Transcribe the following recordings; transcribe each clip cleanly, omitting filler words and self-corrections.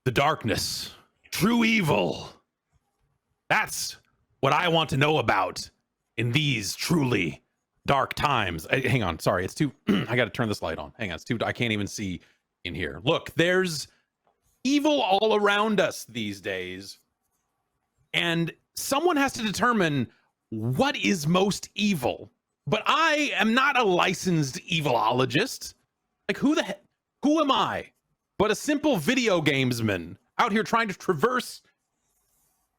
the darkness, true evil. That's what I want to know about in these truly dark times. Hang on, sorry, it's too. I got to turn this light on. Hang on, it's too. I can't even see in here. Look, there's evil all around us these days, and someone has to determine what is most evil. But I am not a licensed evilologist. Like, who am I but a simple video gamesman out here trying to traverse,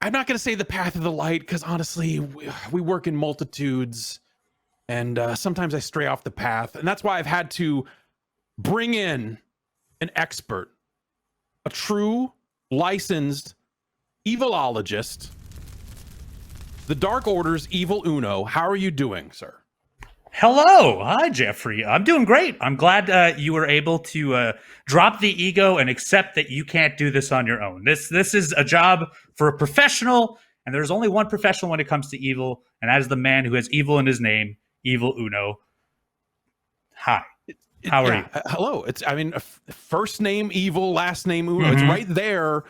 I'm not going to say the path of the light, because honestly, we work in multitudes, and sometimes I stray off the path. And that's why I've had to bring in an expert, a true licensed evilologist, the Dark Order's Evil Uno. How are you doing, sir? Hello. Hi, Jeffrey. I'm doing great. I'm glad you were able to drop the ego and accept that you can't do this on your own. This is a job for a professional, and there's only one professional when it comes to evil, and that is the man who has evil in his name, Evil Uno. Hi. How are you? Hello. First name Evil, last name Uno. It's right there.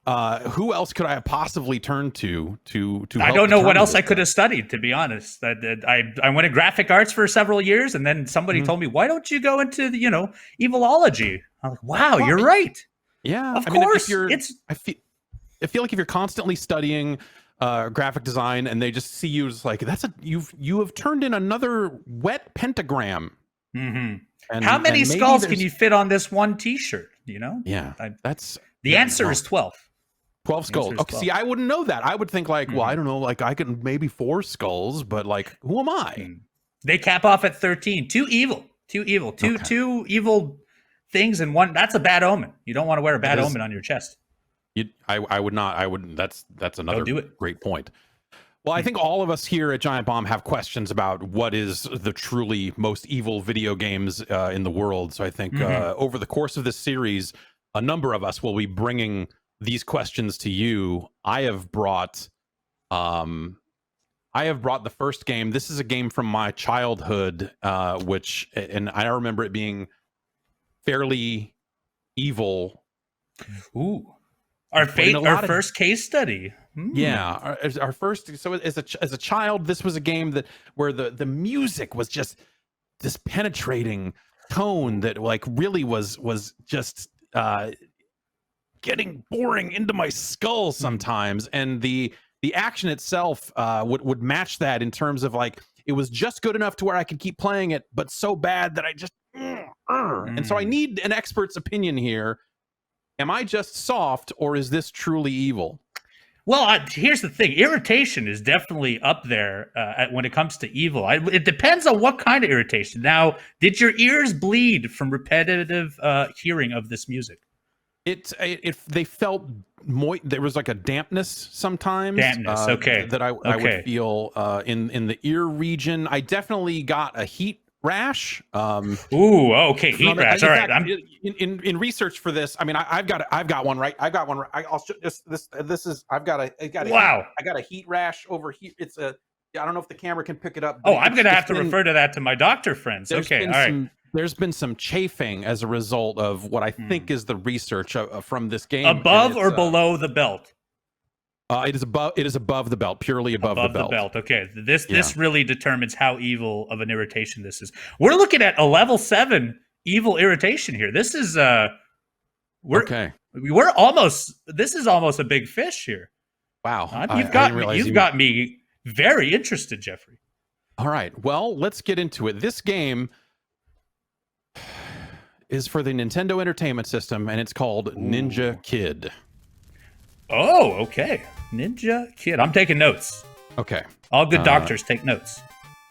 Who else could I have possibly turned to I don't know what else I could have studied, to be honest. I went in graphic arts for several years, and then somebody told me, why don't you go into the, evilology? I'm like, wow, you're right. Yeah. Of course. I feel like if you're constantly studying graphic design and they just see you as like, you have turned in another wet pentagram. Mm-hmm. How many skulls can you fit on this one t-shirt? Yeah, the answer is 12. 12 skulls. Okay, see, I wouldn't know that. I would think like, well, I don't know, like I could maybe 4 skulls, but like, who am I? They cap off at 13. Two evil, two evil things in one. That's a bad omen. You don't want to wear a bad omen on your chest. I would not. I wouldn't. That's another great point. Well, I think all of us here at Giant Bomb have questions about what is the truly most evil video games in the world. So I think over the course of this series, a number of us will be bringing these questions to you. I have brought the first game. This is a game from my childhood, and I remember it being fairly evil. Ooh, our first case study. Yeah, our first. So as a child, this was a game where the music was just this penetrating tone that like really was just getting boring into my skull sometimes, and the action itself would match that in terms of like it was just good enough to where I could keep playing it, but so bad that I just and so I need an expert's opinion here. Am I just soft, or is this truly evil? Well, here's the thing. Irritation is definitely up there when it comes to evil. It depends on what kind of irritation. Now, did your ears bleed from repetitive hearing of this music? They felt moist. There was like a dampness sometimes. Okay. That I would feel in the ear region. I definitely got a heat rash. Okay, heat rash. All right. In research for this, I mean, I've got one right. I've got one. I'll show this. I've got a. Wow. I got a heat rash over here. It's a. I don't know if the camera can pick it up. Oh, I'm gonna have to refer to that to my doctor friends. Okay, all right. There's been some chafing as a result of what I think is the research from this game. Above or below the belt? It is above the belt, purely above the belt. Okay, this really determines how evil of an irritation this is. We're looking at a level 7 evil irritation here. This is we're almost. This is almost a big fish here. Wow, you've got me very interested, Jeffrey. All right, well, let's get into it. This game is for the Nintendo Entertainment System, and it's called Ninja Kid. Oh, okay. Ninja Kid. I'm taking notes. Okay. All good doctors take notes.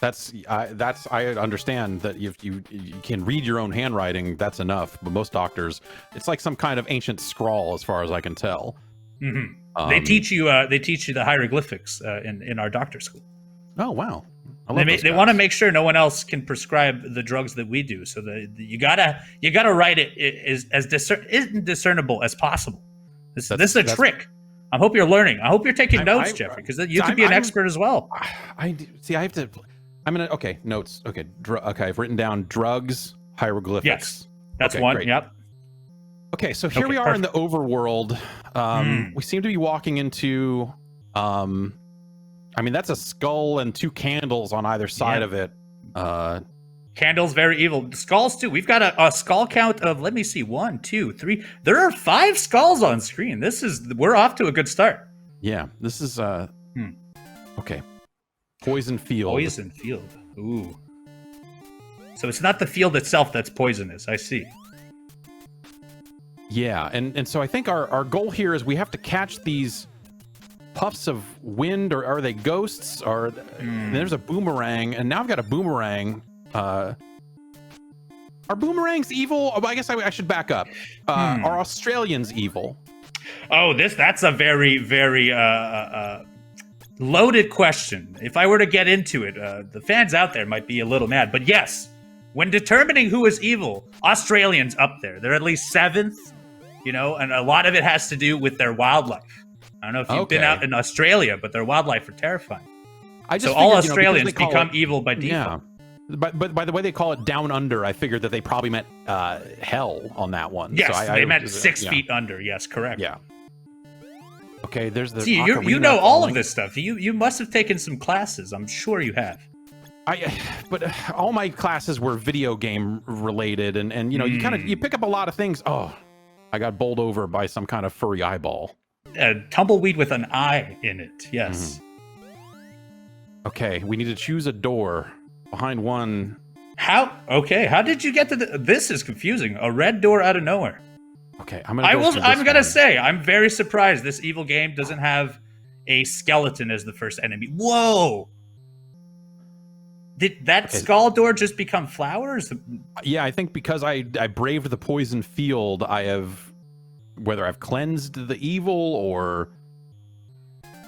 I understand that if you can read your own handwriting, that's enough. But most doctors, it's like some kind of ancient scrawl, as far as I can tell. Mm-hmm. They teach you the hieroglyphics in our doctor school. Oh wow. They want to make sure no one else can prescribe the drugs that we do, so that you gotta write it as discernible as possible. This is a trick. I hope you're learning. I hope you're taking notes, Jeffrey, because you could be an expert as well. Okay, notes. Okay, okay. I've written down drugs, hieroglyphics. Yes, that's okay, one. Great. Yep. Okay, so here Okay, we are in the overworld. We seem to be walking into, I mean, that's a skull and 2 candles on either side of it. Candles, very evil. Skulls too. We've got a skull count of, let me see, 1, 2, 3. There are 5 skulls on screen. We're off to a good start. Yeah, this is okay. Poison field. Poison field. Ooh. So it's not the field itself that's poisonous. I see. Yeah, and so I think our goal here is we have to catch these puffs of wind, or are they ghosts? Or there's a boomerang, and now I've got a boomerang. Are boomerangs evil? Oh, I guess I should back up. Are Australians evil? Oh, that's a very, very loaded question. If I were to get into it, the fans out there might be a little mad. But yes, when determining who is evil, Australians up there. They're at least 7th, you know, and a lot of it has to do with their wildlife. I don't know if you've been out in Australia, but their wildlife are terrifying. So all Australians become evil by default. Yeah. But by the way they call it down under, I figured that they probably meant hell on that one. Yes, so they meant 6 feet under. Yes, correct. Yeah. Okay, there's the. See, you know all of this stuff. You must have taken some classes. I'm sure you have. But all my classes were video game related, and you know you pick up a lot of things. Oh, I got bowled over by some kind of furry eyeball. A tumbleweed with an eye in it. Yes. Okay, we need to choose a door. Behind one. How? Okay, how did you get to this? Is confusing. A red door out of nowhere. Okay, I'm gonna say I'm very surprised this evil game doesn't have a skeleton as the first enemy. Whoa! Did that skull door just become flowers? Yeah, I think because I braved the poison field, I have, whether I've cleansed the evil or.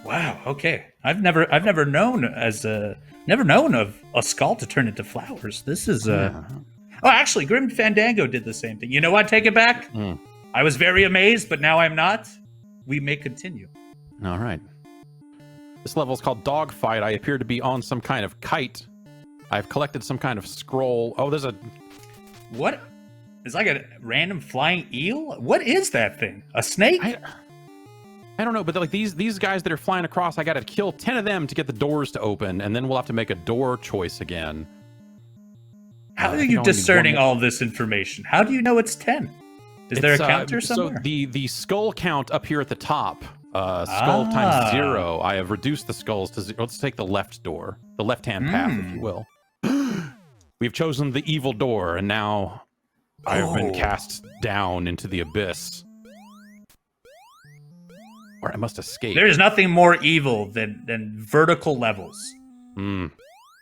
Wow. Okay, I've never known of a skull to turn into flowers. This is Oh, actually, Grim Fandango did the same thing. You know what? Take it back. I was very amazed, but now I'm not. We may continue. All right. This level is called Dogfight. I appear to be on some kind of kite. I've collected some kind of scroll. Oh, there's a... What? It's like a random flying eel? What is that thing? A snake? I don't know, but like these guys that are flying across, I got to kill 10 of them to get the doors to open, and then we'll have to make a door choice again. How are you discerning all this information? How do you know it's 10? Is there a counter somewhere? So the skull count up here at the top, skull times 0. I have reduced the skulls to 0. Let's take the left door, the left-hand path, if you will. We've chosen the evil door, and now I've been cast down into the abyss. Or I must escape. There's nothing more evil than vertical levels.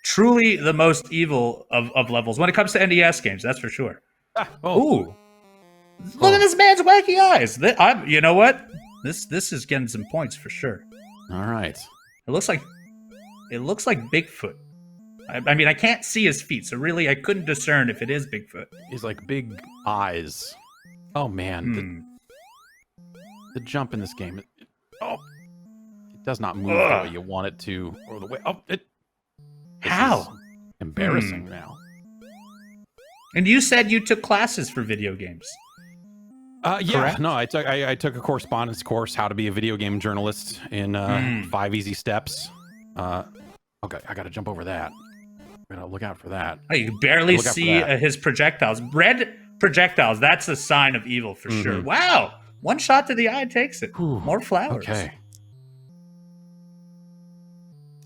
Truly the most evil of levels when it comes to NES games, that's for sure. Ooh. Look at this man's wacky eyes. You know what? This is getting some points for sure. All right. It looks like Bigfoot. I mean, I can't see his feet, so really I couldn't discern if it is Bigfoot. He's like big eyes. Oh man. The jump in this game. It does not move the way you want it to, or the way. How? Embarrassing now. And you said you took classes for video games. Yeah. Correct? No, I took a correspondence course, how to be a video game journalist in 5 easy steps. Okay, I got to jump over that. I'm gonna look out for that. Oh, you can barely see his projectiles. Red projectiles. That's a sign of evil for sure. Wow. One shot to the eye takes it. More flowers. Okay.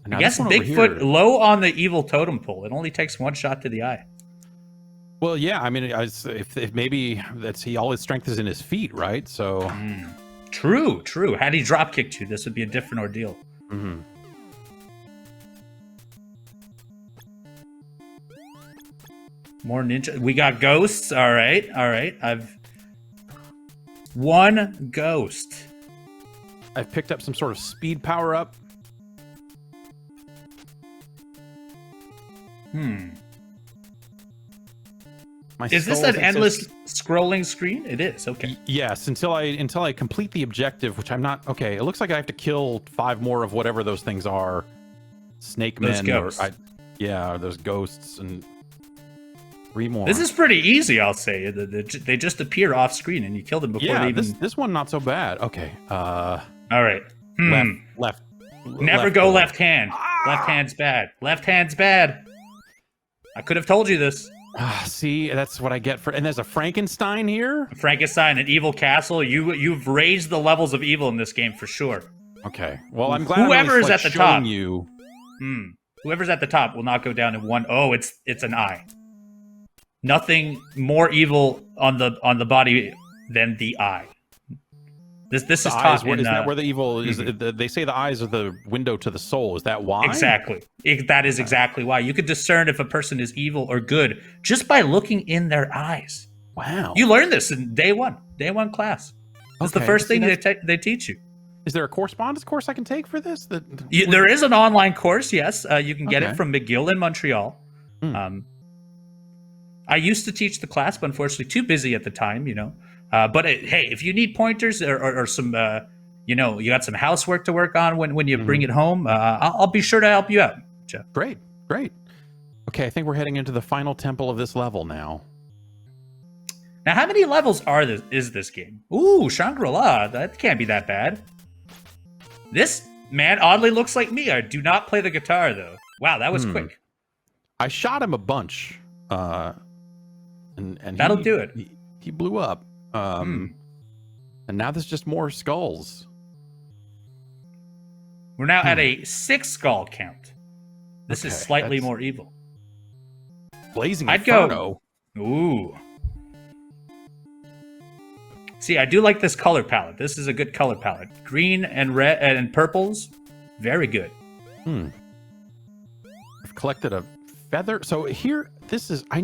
I guess Bigfoot low on the evil totem pole. It only takes one shot to the eye. Well, yeah. I mean, if maybe all his strength is in his feet, right? So. True. Had he drop kicked you, this would be a different ordeal. More ninja. We got ghosts. All right. I've one ghost. I've picked up some sort of speed power up. Is this an endless scrolling screen? It is. Okay. Yes, until I complete the objective, which I'm not. Okay, it looks like I have to kill 5 more of whatever those things are. Snake men. Those ghosts. Or those ghosts. And 3 more. This is pretty easy, I'll say. They just appear off screen and you kill them before they even... this one not so bad. Okay. All right. Left. Never go left hand. Left hand's bad. Left hand's bad. I could have told you this. See, that's what I get for... And there's a Frankenstein here? Frankenstein, an evil castle. You've raised the levels of evil in this game for sure. Okay. Well, I'm glad whoever's at the top. You. Whoever's at the top will not go down in one. Oh, it's an eye. Nothing more evil on the body than the eye. This is taught in... Is that where the evil is? They say the eyes are the window to the soul. Is that why? Exactly. That is exactly why. You could discern if a person is evil or good just by looking in their eyes. Wow. You learn this in day one class. That's the first thing they teach you. Is there a correspondence course I can take for this? There is an online course, yes. You can get it from McGill in Montreal. I used to teach the class, but unfortunately too busy at the time, But hey, if you need pointers or some, you got some housework to work on when you bring it home, I'll be sure to help you out, Jeff. Great. Okay, I think we're heading into the final temple of this level now. Now, how many levels is this game? Ooh, Shangri-La. That can't be that bad. This man oddly looks like me. I do not play the guitar, though. Wow, that was quick. I shot him a bunch, and that'll do it. He blew up. And now there's just more skulls. We're now at a 6 skull count. This is slightly more evil. Blazing Inferno. Go. Ooh. See, I do like this color palette. This is a good color palette. Green and red and purples, very good. I've collected a feather. So here, I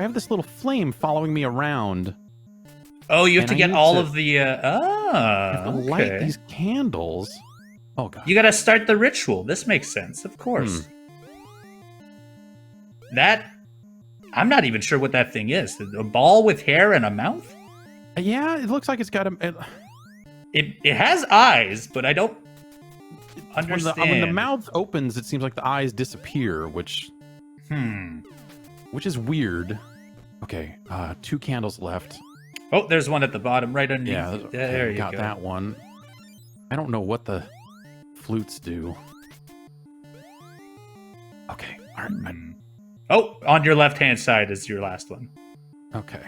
have this little flame following me around. Oh, you have to get all of the... light these candles. Oh, God. You got to start the ritual. This makes sense, of course. I'm not even sure what that thing is. A ball with hair and a mouth? Yeah, it looks like it's got It has eyes, but I don't understand. When the mouth opens, it seems like the eyes disappear, which is weird. Okay, 2 candles left. Oh, there's one at the bottom, right underneath. Yeah, there you got go. that one. I don't know what the flutes do. Okay, all right. Oh, on your left-hand side is your last one. Okay.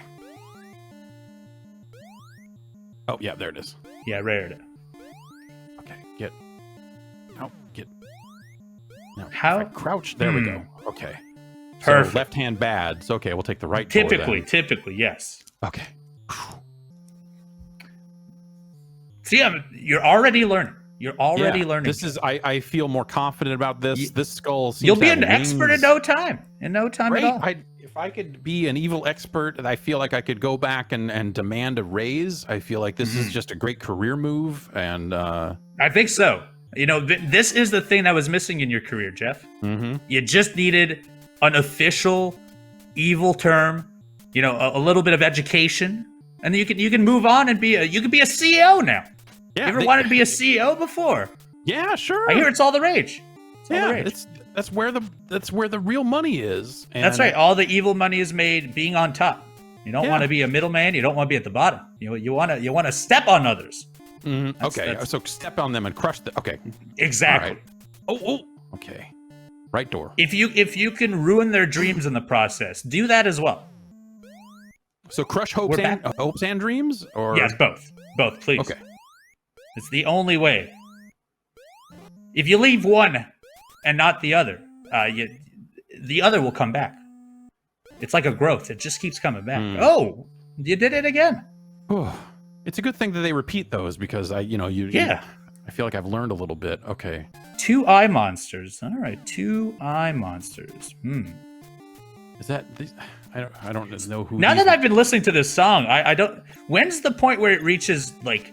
Oh, yeah, there it is. Yeah, right. Okay, get. No, how? Crouch. There we go. Okay. Perfect. So left hand bad. So okay, we'll take the right. Typically, yes. Okay. See, you're already learning. You're already learning. This is. I feel more confident about this. This skull. You'll be an expert in no time. In no time at all. If I could be an evil expert, I feel like I could go back and demand a raise. I feel like this is just a great career move, and I think so. This is the thing that was missing in your career, Jeff. You just needed an official evil term, a little bit of education, and then you can move on and you could be a CEO now. Yeah, you ever wanted to be a CEO before? Yeah, sure. I hear it's all the rage. That's where the real money is. And that's right. All the evil money is made being on top. You don't want to be a middleman. You don't want to be at the bottom. You want to step on others. So step on them and crush them. Okay. Exactly. Right. Oh. Okay. Right door. If you can ruin their dreams in the process, do that as well. So crush hopes and dreams, or yes, both, please. Okay. It's the only way. If you leave one and not the other, the other will come back. It's like a growth. It just keeps coming back. Oh, you did it again. Oh, it's a good thing that they repeat those because I feel like I've learned a little bit. Okay. 2 eye monsters. All right, 2 eye monsters. Is that? I don't know who. Now that I've been listening to this song, I don't. When's the point where it reaches like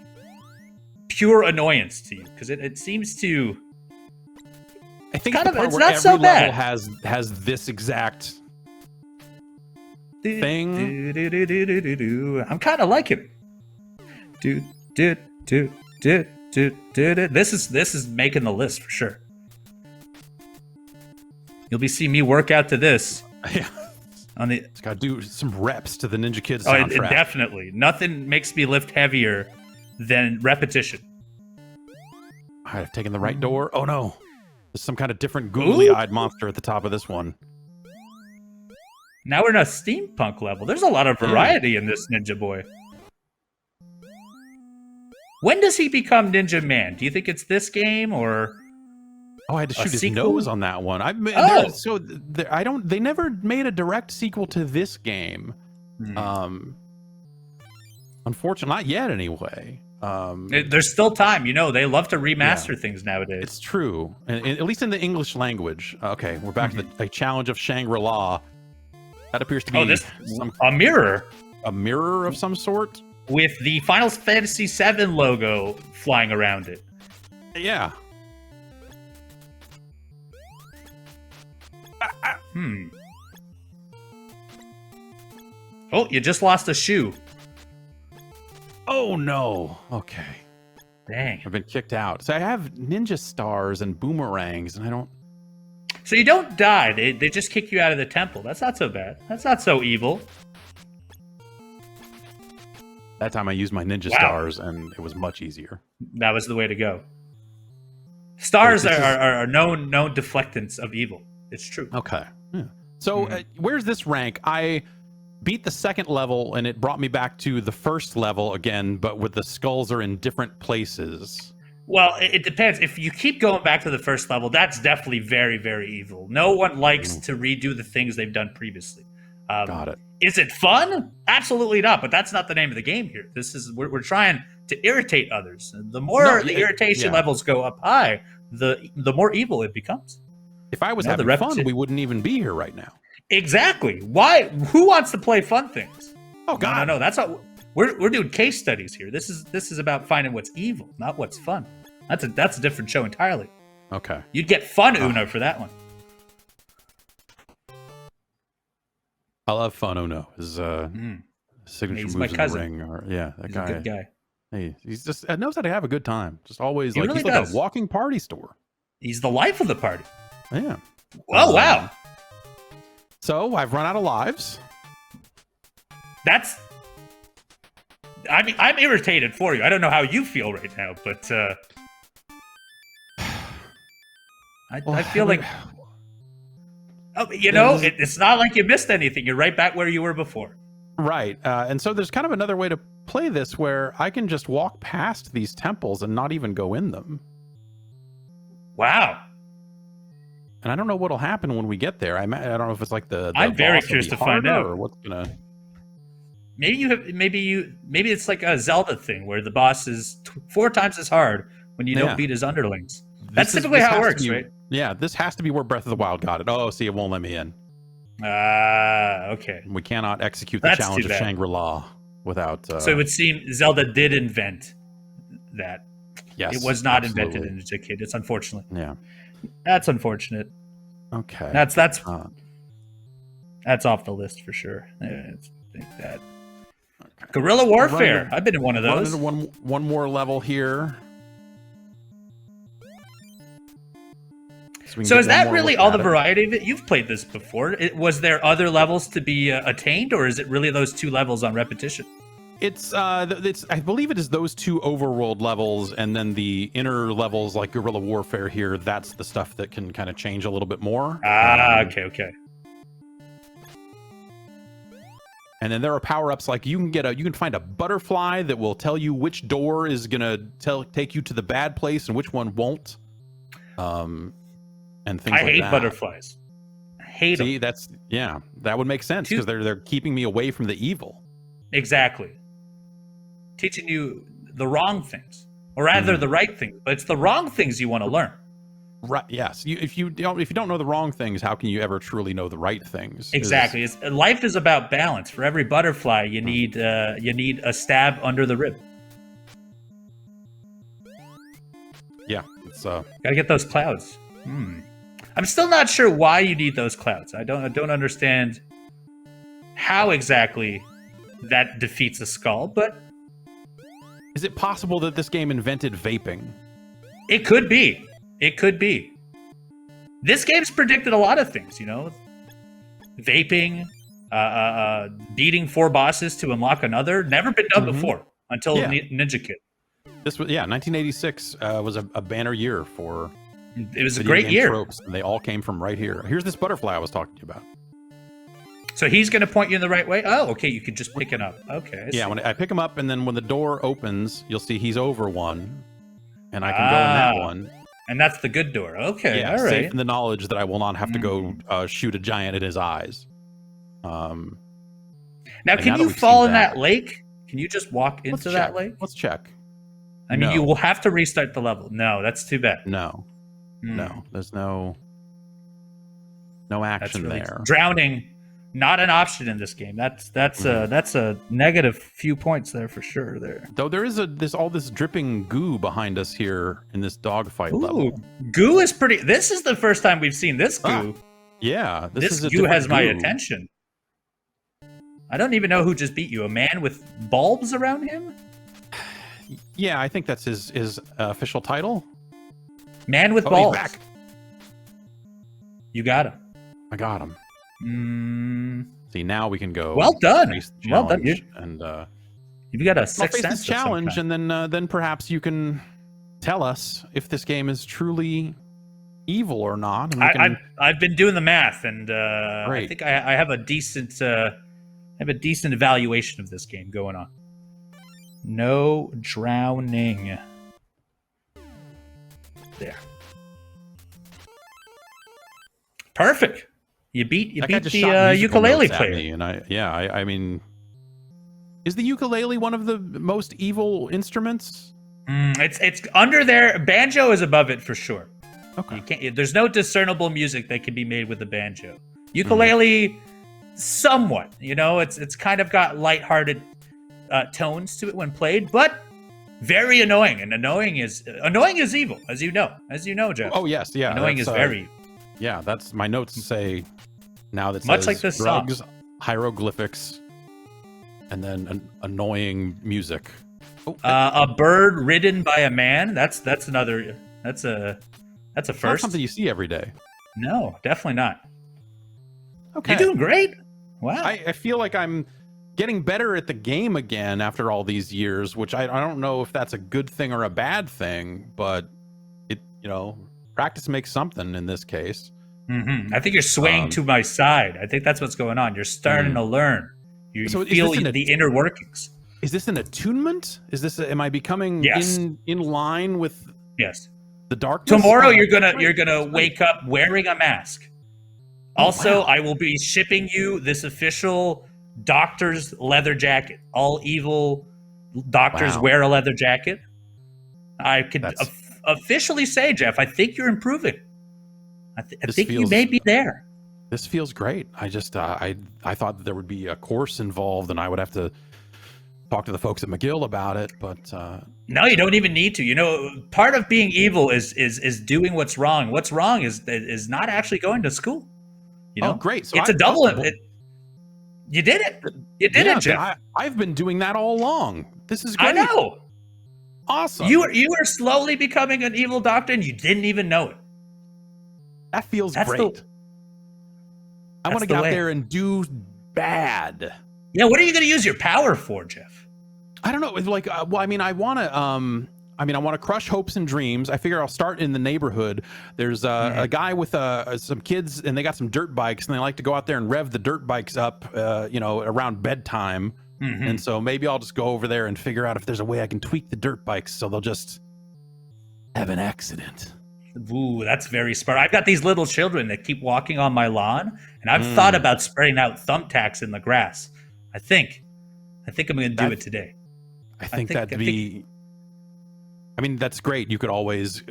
pure annoyance to you? Because it seems to. I think it's not so bad. Has this exact thing. I'm kind of liking it. This is making the list for sure. You'll be seeing me work out to this. On the It's got to do some reps to the Ninja Kids oh, soundtrack. definitely. Nothing makes me lift heavier than repetition. All right, I've taken the right door. Oh no, there's some kind of different googly-eyed monster at the top of this one. Now we're in a steampunk level. There's a lot of variety in this Ninja Boy. When does he become Ninja Man? Do you think it's this game or? Oh, I had to shoot his sequel? nose on that one. They never made a direct sequel to this game. Unfortunately, not yet anyway. There's still time. They love to remaster things nowadays. It's true, at least in the English language. Okay, we're back to the challenge of Shangri-La. That appears to be a mirror. A mirror of some sort? With the Final Fantasy VII logo flying around it. Yeah. Oh, you just lost a shoe. Oh no. Okay. Dang. I've been kicked out. So I have ninja stars and boomerangs, and I don't. So you don't die. They just kick you out of the temple. That's not so bad. That's not so evil. That time I used my ninja stars, and it was much easier. That was the way to go. Stars are known deflectants of evil. It's true. Okay. Yeah. So where's this rank? I beat the second level, and it brought me back to the first level again, but with the skulls are in different places. Well, it depends. If you keep going back to the first level, that's definitely very, very evil. No one likes to redo the things they've done previously. Got it. Is it fun? Absolutely not. But that's not the name of the game here. We're trying to irritate others. The more the irritation levels go up high, the more evil it becomes. If I was having fun, we wouldn't even be here right now. Exactly. Why? Who wants to play fun things? Oh God, no. That's not. We're doing case studies here. This is about finding what's evil, not what's fun. That's a different show entirely. Okay. You'd get fun Uno for that one. I love fun Uno. His signature moves in the ring. That guy. A good guy. Hey, he's just knows how to have a good time. Just always he really he's like a walking party store. He's the life of the party. Yeah. Oh wow. So I've run out of lives. I'm irritated for you. I don't know how you feel right now, but I feel like it's not like you missed anything. You're right back where you were before. Right. And so there's kind of another way to play this where I can just walk past these temples and not even go in them. Wow. And I don't know what'll happen when we get there. I don't know if it's like the I'm very curious to find out. Or what's gonna. Maybe it's like a Zelda thing where the boss is 4 times as hard when you don't beat his underlings. That's typically how it works, right? Yeah, this has to be where Breath of the Wild got it. Oh, see, it won't let me in. Okay. We cannot execute the challenge of Shangri-La without. So it would seem Zelda did invent that. Yes, it was not invented in Ninja Kid. It's unfortunate. Yeah, that's unfortunate. Okay, that's off the list for sure. I think that. Okay. Guerrilla Warfare. I've been in one of those. One more level here. So is that really all the variety of it? You've played this before. Was there other levels to be attained, or is it really those 2 levels on repetition? It's I believe it is those 2 overworld levels, and then the inner levels like Guerrilla Warfare here. That's the stuff that can kind of change a little bit more. Okay. And then there are power-ups like you can find a butterfly that will tell you which door is gonna take you to the bad place and which one won't. And things like that. I hate butterflies. I hate them. That would make sense because they're keeping me away from the evil. Exactly. Teaching you the wrong things, or rather the right things, but it's the wrong things you want to learn. Right. Yes. If you don't know the wrong things, how can you ever truly know the right things? Exactly. Life is about balance. For every butterfly, you need a stab under the rib. Yeah. It's gotta get those clouds. I'm still not sure why you need those clouds. I don't understand how exactly that defeats a skull, but is it possible that this game invented vaping? It could be. This game's predicted a lot of things, vaping, beating 4 bosses to unlock another. Never been done before until Ninja Kid. This was 1986 was a banner year for. It was a great year. Tropes, and they all came from right here. Here's this butterfly I was talking to you about. So he's going to point you in the right way? Oh, okay. You can just pick it up. Okay. Yeah, when I pick him up, and then when the door opens, you'll see he's over one, and I can go in that one. And that's the good door. Okay, yeah, all right. Safe in the knowledge that I will not have to go shoot a giant in his eyes. Now, can you fall in that lake? Can you just walk into that lake? Let's check. I mean, you will have to restart the level. No, that's too bad. No. No, there's no action there. Drowning, not an option in this game. That's a negative few points there for sure. There, though, there is all this dripping goo behind us here in this dogfight level. Goo is pretty. This is the first time we've seen this goo. Yeah, this goo has my attention. I don't even know who just beat you. A man with bulbs around him. Yeah, I think that's his official title. Man with balls. He's back. You got him. I got him. See, now we can go. Well done. Well done. And you've got a sixth sense challenge, and then perhaps you can tell us if this game is truly evil or not. I've been doing the math, and I think I have a decent evaluation of this game going on. No drowning. There. Perfect. You beat the ukulele player. And I mean, is the ukulele one of the most evil instruments? It's under there. Banjo is above it for sure. Okay. There's no discernible music that can be made with the banjo. Ukulele, somewhat. It's kind of got lighthearted tones to it when played, but very annoying. And annoying is evil, as you know, Jeff. Oh yes, yeah. Annoying is very. Yeah, that's my notes say now that much says like this drugs, song. hieroglyphics, and then annoying music. A bird ridden by a man. That's another. That's a first. Not something you see every day. No, definitely not. Okay, you're doing great. Wow. I feel like I'm getting better at the game again after all these years, which I don't know if that's a good thing or a bad thing, but practice makes something in this case. I think you're swaying to my side. I think that's what's going on. You're starting to learn. You feel the inner workings. Is this an attunement? Am I becoming in line with the darkness? Tomorrow you're gonna wake up wearing a mask. Also, I will be shipping you this official doctor's leather jacket. All evil doctors wear a leather jacket. I could officially say, Jeff, I think you're improving. I think you may be there. This feels great. I just I thought that there would be a course involved, and I would have to talk to the folks at McGill about it. But no, you don't even need to. Part of being evil is doing what's wrong. What's wrong is not actually going to school. Oh, great! So it's a double. You did it. You did it, Jeff. I've been doing that all along. This is great. I know. Awesome. You are slowly becoming an evil doctor, and you didn't even know it. That feels great. I want to get out there and do bad. Yeah, what are you going to use your power for, Jeff? I don't know. Like, I want to. I want to crush hopes and dreams. I figure I'll start in the neighborhood. There's a guy with some kids, and they got some dirt bikes, and they like to go out there and rev the dirt bikes up, around bedtime. And so maybe I'll just go over there and figure out if there's a way I can tweak the dirt bikes so they'll just have an accident. Ooh, that's very smart. I've got these little children that keep walking on my lawn, and I've thought about spreading out thumbtacks in the grass. I think I'm going to do it today. I think that's great. You could always,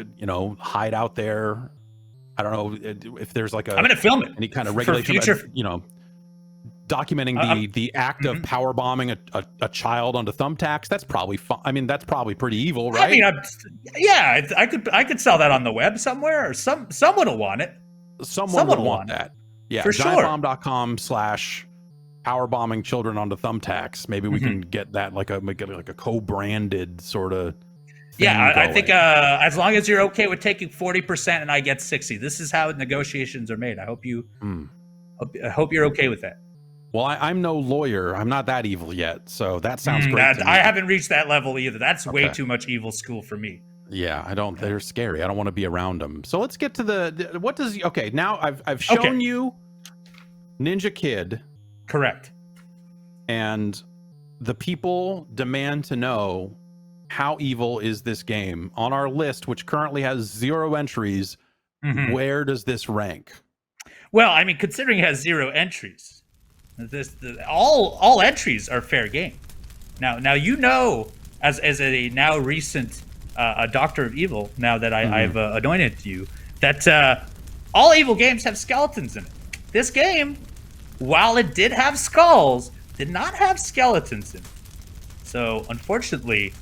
hide out there. I don't know if there's like I'm going to film it. Any kind of regulation, documenting the act of power bombing a child onto thumbtacks. That's probably fun. I mean, that's probably pretty evil, right? I could sell that on the web somewhere, or someone will want it. Someone would want that. Yeah, for sure. giantbomb.com/power bombing children onto thumbtacks. Maybe we can get that like a co-branded sort of. Yeah, I think as long as you're okay with taking 40% and I get 60%, this is how negotiations are made. I hope you're okay with that. Well, I'm no lawyer. I'm not that evil yet, so that sounds great. To me. I haven't reached that level either. That's way Okay. too much evil school for me. Yeah, I don't. They're scary. I don't want to be around them. So let's get to the. What does? Okay, now I've shown you Ninja Kid. Correct. And the people demand to know, how evil is this game? On our list, which currently has 0 entries, where does this rank? Well, I mean, considering it has 0 entries, all entries are fair game. Now you know, as a now recent a Doctor of Evil, now that I've anointed you, that all evil games have skeletons in it. This game, while it did have skulls, did not have skeletons in it. So, unfortunately,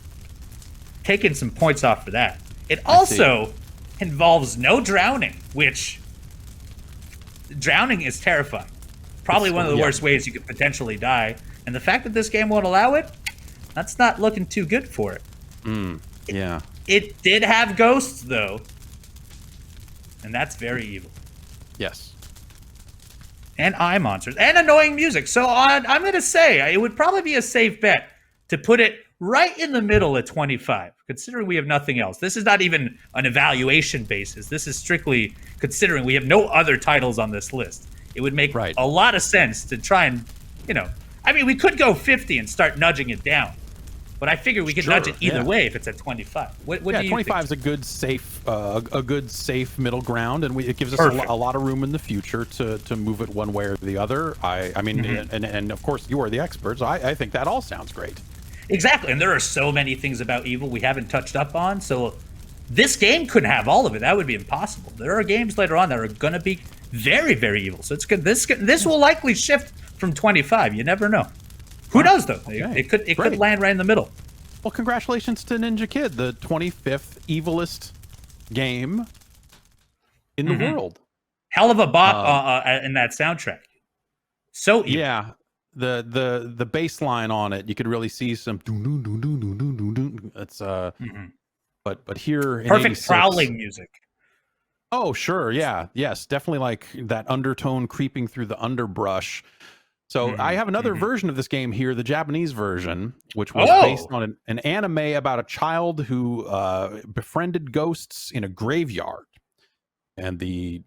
taking some points off for that. It also involves no drowning, which drowning is terrifying. Probably one of the worst ways you could potentially die. And the fact that this game won't allow it, that's not looking too good for it. Yeah. It did have ghosts, though. And that's very evil. Yes. And eye monsters. And annoying music. So I'm going to say it would probably be a safe bet to put it right in the middle at 25, considering we have nothing else. This is not even an evaluation basis. This is strictly considering we have no other titles on this list. It would make a lot of sense to try and, I mean, we could go 50 and start nudging it down. But I figure we could nudge it either way if it's at 25. What do you 25 is a good safe middle ground, and it gives us a lot of room in the future to move it one way or the other. I mean, and of course you are the experts. So I think that all sounds great. Exactly, and there are so many things about evil we haven't touched up on. So this game couldn't have all of it. That would be impossible. There are games later on that are going to be very, very evil. So it's good. This will likely shift from 25. You never know. Who knows, though? It could land right in the middle. Well, congratulations to Ninja Kid, the 25th evilest game in the world. Hell of a bop in that soundtrack. So evil. Yeah, the bass line on it, you could really see some. It's but here in perfect 86, prowling music. Oh, sure, yeah, yes, definitely like that undertone creeping through the underbrush. So I have another version of this game here, the Japanese version, which was based on an anime about a child who befriended ghosts in a graveyard. And the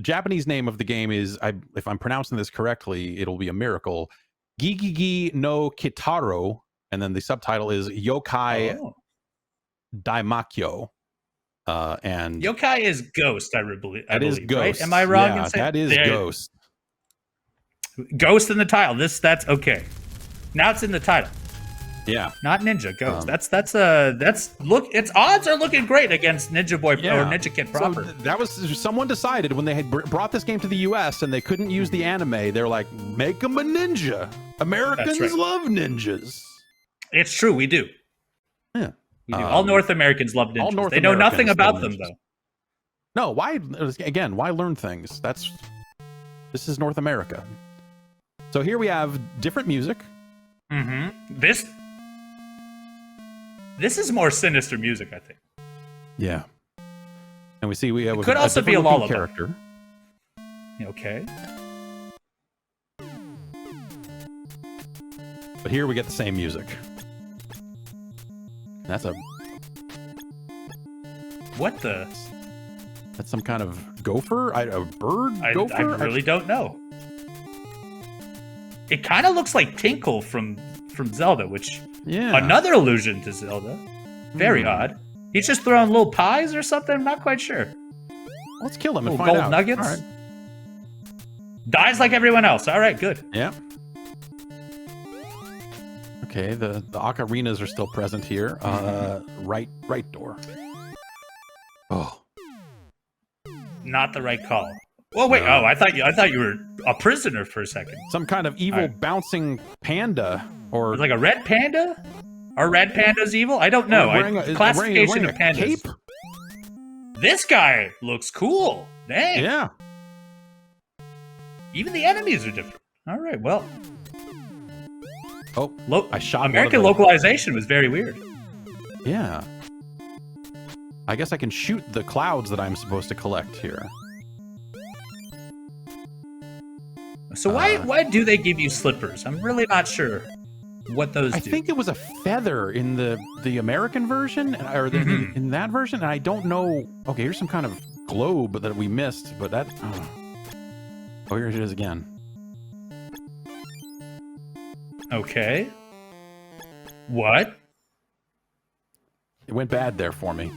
Japanese name of the game is, if I'm pronouncing this correctly, it'll be a miracle, Gigigi no Kitaro, and then the subtitle is Yokai Daimakyo. And Yokai is ghost, I believe. That is ghost. Right? Am I wrong? Yeah, that is ghost. Ghost in the title. That's okay. Now it's in the title. Yeah. Not Ninja, Ghost. Its odds are looking great against Ninja Boy or Ninja Kid proper. So that was, someone decided when they had brought this game to the US and they couldn't use the anime, they're like, make them a ninja. Americans love ninjas. It's true, we do. Yeah. We do. All North Americans love ninjas. They know nothing about them, though. No, why learn things? This is North America. So here we have different music. This is more sinister music, I think. Yeah. And we see we have could also be a lullaby character. Okay. But here we get the same music. That's That's some kind of gopher? A bird gopher? I really don't know. It kind of looks like Tinkle from Zelda, which another allusion to Zelda. Very odd. He's just throwing little pies or something? I'm not quite sure. Let's kill him and find out. Gold nuggets? All right. Dies like everyone else. All right, good. Yeah. Okay, the ocarinas are still present here. Right door. Oh. Not the right call. Well, wait. I thought you were a prisoner for a second. Some kind of evil bouncing panda, or like a red panda. Are red pandas evil? I don't know. Classification of pandas. Cape? This guy looks cool. Dang. Yeah. Even the enemies are different. All right. Well. Oh, I shot American localization was very weird. Yeah. I guess I can shoot the clouds that I'm supposed to collect here. So why do they give you slippers? I'm really not sure what those do. I think it was a feather in the American version, or in that version, and I don't know. Okay, here's some kind of globe that we missed, but that. Oh, here it is again. Okay. What? It went bad there for me.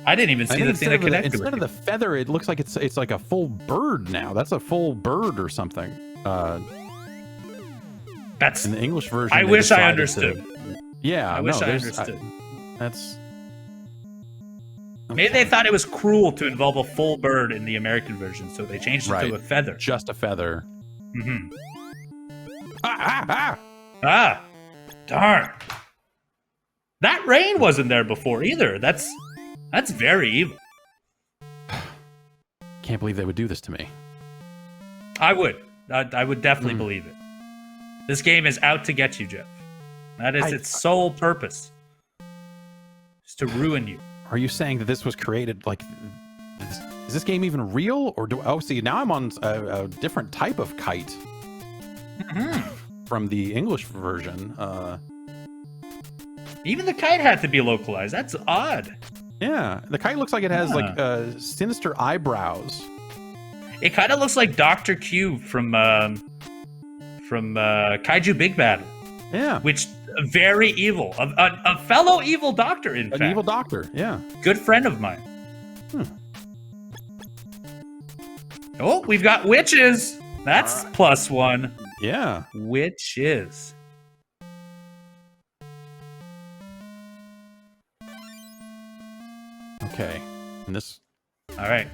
I didn't even see the thing that connected. Instead of the feather, it looks like it's like a full bird now. That's a full bird or something. That's in the English version. I wish I understood. Yeah, I wish I understood. That's. Okay. Maybe they thought it was cruel to involve a full bird in the American version, so they changed it to a feather. Just a feather. Ah, darn. That rain wasn't there before either. That's very evil. Can't believe they would do this to me. I would. I would definitely believe it. This game is out to get you, Jeff. That is its sole purpose. Is to ruin you. Are you saying that this was created like... Is this game even real? Or do... Oh, see, now I'm on a different type of kite. From the English version. Even the kite had to be localized. That's odd. Yeah, the kite looks like it has like sinister eyebrows. It kind of looks like Dr. Q from Kaiju Big Battle. Yeah, which very evil, a fellow evil doctor, in fact. An evil doctor. Yeah, good friend of mine. Oh, we've got witches. That's +1. Yeah, witches. Okay, and this. All right.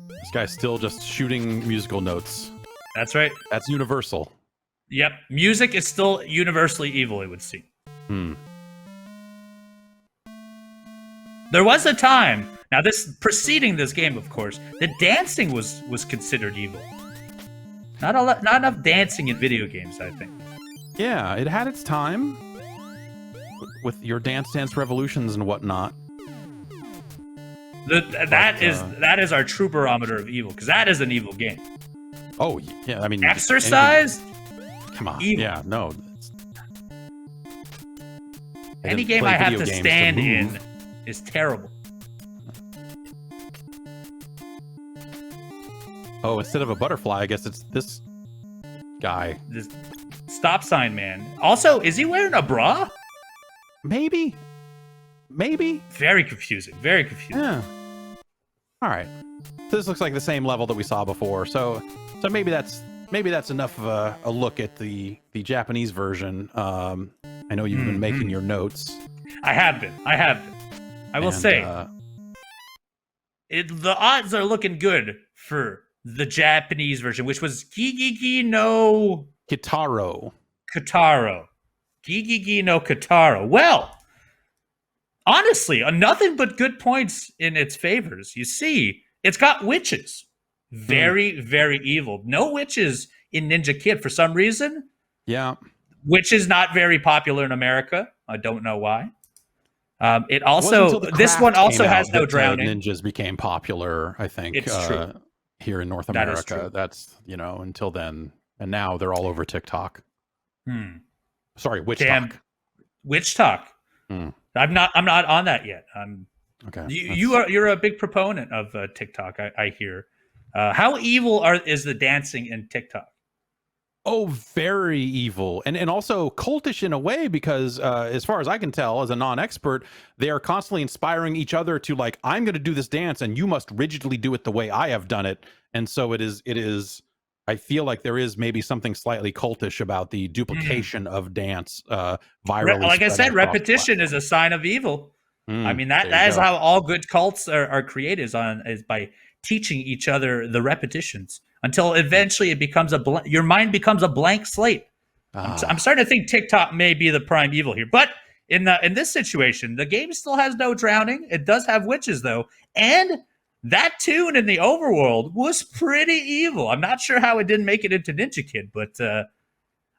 This guy's still just shooting musical notes. That's right. That's universal. Yep, music is still universally evil, it would seem. There was a time. Now, this preceding this game, of course, the dancing was considered evil. Not enough dancing in video games, I think. Yeah, it had its time. With your Dance Dance Revolutions and whatnot. That is our true barometer of evil, because that is an evil game. Oh yeah, I mean, Exorcise. Come on, evil. Yeah, no. Any game I have to stand in is terrible. Oh, instead of a butterfly, I guess it's this guy. This stop sign man. Also, is he wearing a bra? Maybe. Very confusing. Very confusing. Yeah. All right. This looks like the same level that we saw before. So maybe that's enough of a look at the Japanese version. I know you've been making your notes. I have been. I will say, the odds are looking good for the Japanese version, which was Gigigi no Kitaro. Gigigi no Kitaro. Well, honestly, nothing but good points in its favors. You see, it's got witches. Very, very evil. No witches in Ninja Kid for some reason. Yeah. Which is not very popular in America. I don't know why. It also, this one also has no drowning. Ninjas became popular, I think. It's true. Here in North America. That's, until then. And now they're all over TikTok. Sorry, Witch Talk. Witch Talk. I'm not on that yet. Okay. You're a big proponent of TikTok, I hear. How evil is the dancing in TikTok? Oh, very evil. And also cultish in a way, because as far as I can tell, as a non-expert, they are constantly inspiring each other to, like, I'm going to do this dance and you must rigidly do it the way I have done it. And so it is I feel like there is maybe something slightly cultish about the duplication of dance virally. Like I said, repetition is a sign of evil. I mean, that is how all good cults are created, is by teaching each other the repetitions until eventually it becomes your mind becomes a blank slate. I'm starting to think TikTok may be the prime evil here, but in this situation, the game still has no drowning. It does have witches though, and that tune in the overworld was pretty evil. I'm not sure how it didn't make it into Ninja Kid, but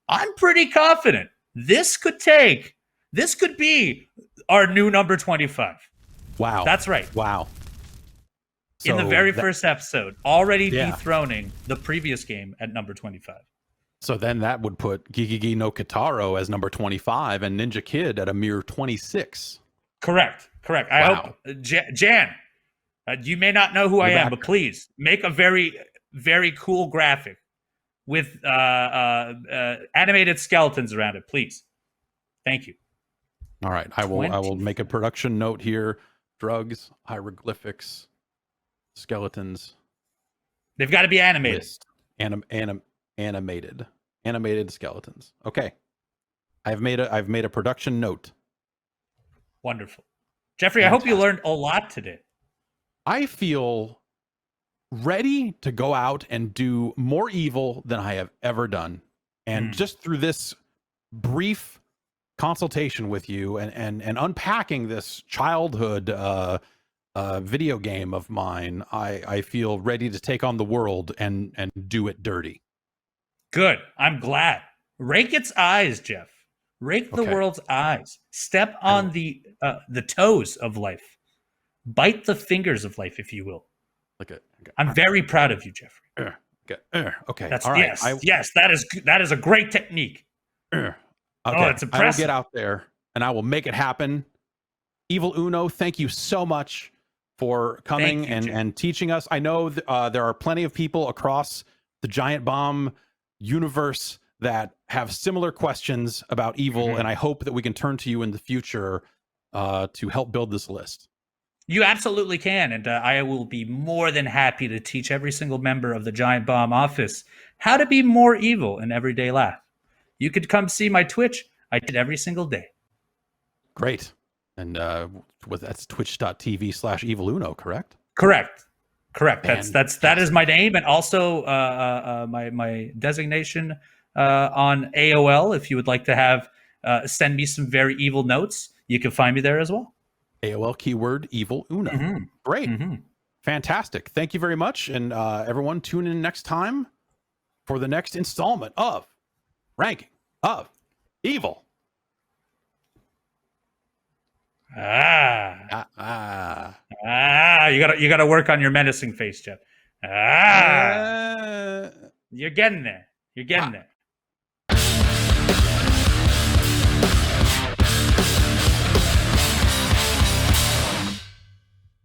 I'm pretty confident this could be our new number 25. Wow. That's right. Wow. in the So very first episode, already Yeah. dethroning the previous game at number 25. So then that would put Gigigi no Kitaro as number 25 and Ninja Kid at a mere 26. Correct. I Wow. hope Jan, you may not know who I am, but please make a very, very cool graphic with animated skeletons around it, please. Thank you. All right, I will make a production note here. Drugs, hieroglyphics, skeletons. They've got to be animated. List. Animated skeletons. Okay. I've made a production note. Wonderful. Jeffrey, I hope you learned a lot today. I feel ready to go out and do more evil than I have ever done. And just through this brief consultation with you and unpacking this childhood video game of mine, I feel ready to take on the world and do it dirty. Good. I'm glad. Rake its eyes, Jeff. Rake the world's eyes. Step on the toes of life. Bite the fingers of life, if you will. I'm very proud of you, Jeffrey. Okay. That's all right. Yes. That is a great technique. Okay. Oh, it's impressive. I will get out there and I will make it happen. Evil Uno, thank you so much for coming and teaching us. I know there are plenty of people across the Giant Bomb universe that have similar questions about evil, and I hope that we can turn to you in the future to help build this list. You absolutely can, and I will be more than happy to teach every single member of the Giant Bomb office how to be more evil in everyday life. You could come see my Twitch. I did every single day. Great. And that's twitch.tv/eviluno, correct? Correct. That is my name, and also my designation on AOL. If you would like to have send me some very evil notes, you can find me there as well. AOL keyword Evil Uno. Great. Fantastic. Thank you very much. And everyone, tune in next time for the next installment of Ranking of Evil. You gotta work on your menacing face, Jeff. You're getting there.